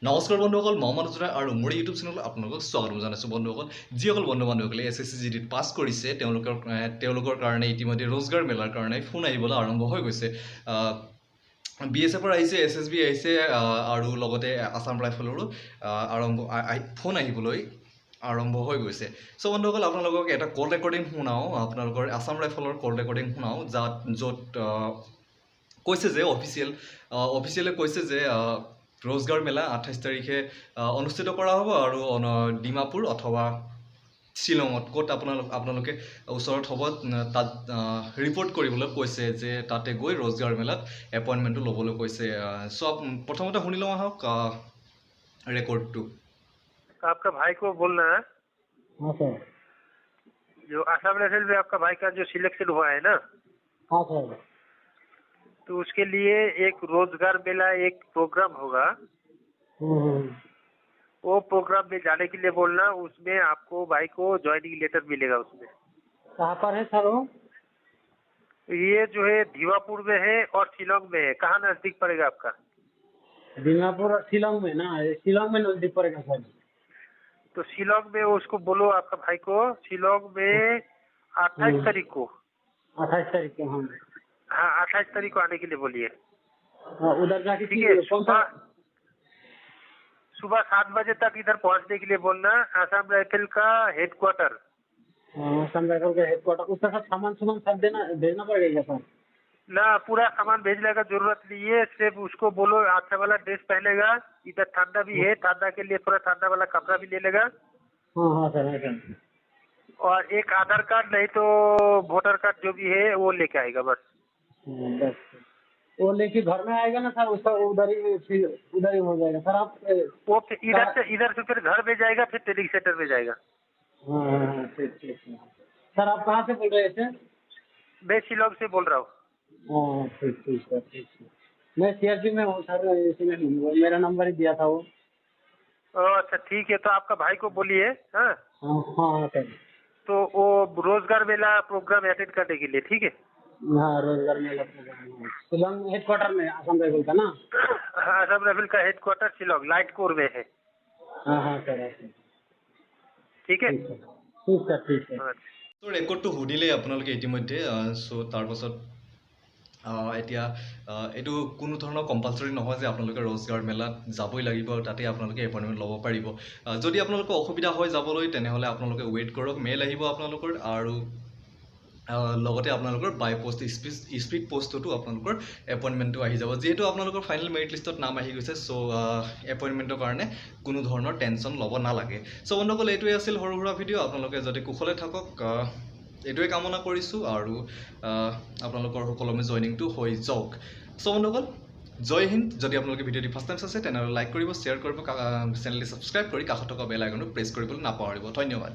নমস্কাৰ বন্ধুসকল, মই মনোজ ৰায় আৰু মোৰ ইউটিউব চেনেলত আপোনালোকক স্বাগতম জনাইছোঁ। বন্ধুসকল, যিসকল বন্ধু-বান্ধৱীসকলে SSC GD পাছ কৰিছে তেওঁলোকৰ কাৰণে ইতিমধ্যে ৰোজগাৰ মেলাৰ কাৰণে ফোন আহিবলৈ আৰম্ভ হৈ গৈছে। BSFৰ আহিছে, SSB আহিছে আৰু লগতে আছাম ৰাইফলৰো ফোন আহিবলৈ আৰম্ভ হৈ গৈছে। চ' বন্ধুসকল, আপোনালোকক এটা কল ৰেকৰ্ডিং শুনাওঁ, আপোনালোকৰ আছাম ৰাইফলৰ কল ৰেকৰ্ডিং শুনাওঁ, য'ত কৈছে যে অফিচিয়েলে কৈছে যে ৰোজগাৰ মেলা 28 তাৰিখে অনুষ্ঠিত কৰা হ'ব আৰু ডিমাপুৰ অথবা শ্বিলঙত ক'ত আপোনালোকে ওচৰত হ'ব তাত ৰিপৰ্ট কৰিবলৈ কৈছে যে তাতে গৈ ৰোজগাৰ মেলাত এপইণ্টমেণ্টটো ল'বলৈ কৈছে। চ' প্ৰথমতে শুনি লওঁ আহক रेकॉर्ड 2। आपका भाई को बोलना है। हाँ सर। जो आसाम राइफल में आपका भाई का जो सिलेक्शन हुआ है ना। हाँ सर। तो उसके लिए एक रोजगार मेला एक प्रोग्राम होगा। वो प्रोग्राम में जाने के लिए बोलना, उसमें आपको भाई को ज्वाइनिंग लेटर मिलेगा। उसमें कहाँ पर है सर वो? ये जो है दीमापुर में है और शिलोंग में है। कहाँ नजदीक पड़ेगा आपका? दीमापुर और शिलोंग में ना, शिलोंग में नजदीक पड़ेगा सर। तो शिलोंग में उसको बोलो आपका भाई को, शिलोंग में 28 तारीख को। 28 तारीख को? हाँ हाँ, 28 तारीख को आने के लिए बोलिए। उधर जाके ठीक है। सुबह 7 बजे तक इधर पहुंचने के लिए बोलना। आसाम राइफल का हेडक्वार्टर। आसाम राइफल का हेडक्वार्टर। उसका सब सामान सब भेजना पड़ेगा सर? ना, पूरा सामान भेजने का जरूरत नहीं है। सिर्फ उसको बोलो अच्छा वाला ड्रेस पहनेगा। इधर ठंडा भी है, ठंडा के लिए थोड़ा ठंडा वाला कपड़ा भी ले लेगा। हाँ हाँ सर, हाँ सर। और एक आधार कार्ड नहीं तो वोटर कार्ड जो भी है वो लेके आएगा बस। बस वो लेके घर में आएगा ना सर, उसका उधर ही हो जाएगा सर। आप वो इधर से फिर घर में जाएगा, फिर ट्रेनिंग सेंटर में जाएगा। हाँ ठीक ठीक सर। आप कहाँ से बोल रहे थे? मैं शिलोंग से बोल रहा हूँ। हाँ ठीक ठीक सर, ठीक है। मैं CRP में हूँ सर, इसमें मेरा नंबर ही दिया था वो। अच्छा ठीक है, तो आपका भाई को बोलिए। हाँ हाँ सर। तो वो रोजगार मेला प्रोग्राम अटेंड करने के लिए, ठीक है। हाँ, रोजगार मेला प्रोग्राम शिलोंग हेडक्वार्टर में आसाम राइफल का ना? हाँ, आसाम राइफल का हेडक्वार्टर शिलोंग लाइट कोर में है। हाँ हाँ सर, ठीक है। ठीक सर, ठीक है। তো ৰেকৰ্ডটো শুনিলে আপোনালোকে ইতিমধ্যে। চ' তাৰপাছত এতিয়া এইটো কোনো ধৰণৰ কম্পালচৰি নহয় যে আপোনালোকে ৰোজগাৰ মেলাত যাবই লাগিব আৰু তাতে আপোনালোকে এপইণ্টমেণ্ট ল'ব পাৰিব। যদি আপোনালোকৰ অসুবিধা হয় যাবলৈ, তেনেহ'লে আপোনালোকে ৱেইট কৰক, মেইল আহিব আপোনালোকৰ আৰু লগতে আপোনালোকৰ বাই পোষ্ট স্পীড পোষ্টতো আপোনালোকৰ এপইণ্টমেণ্টটো আহি যাব। যিহেতু আপোনালোকৰ ফাইনেল মেৰিট লিষ্টত নাম আহি গৈছে, চ' এপইণ্টমেণ্টৰ কাৰণে কোনো ধৰণৰ টেনশ্যন ল'ব নালাগে। চ' বন্ধুসকল, এইটোৱে আছিল সৰু সুৰা ভিডিঅ'। আপোনালোকে যদি কুশলে থাকক এইটোৱে কামনা কৰিছোঁ আৰু আপোনালোকৰ সুকলমে জইনিংটো হৈ যাওক। চ' বন্ধুসকল, জয় হিন্দ। যদি আপোনালোকে ভিডিঅ'টি ফাৰ্ষ্ট টাইম চাইছে তেনেহ'লে লাইক কৰিব, শ্বেয়াৰ কৰিব, চেনেলটি ছাবস্ক্ৰাইব কৰি কাষত থকা বেল আইকনটো প্ৰেছ কৰিবলৈ নাপাহৰিব। ধন্যবাদ।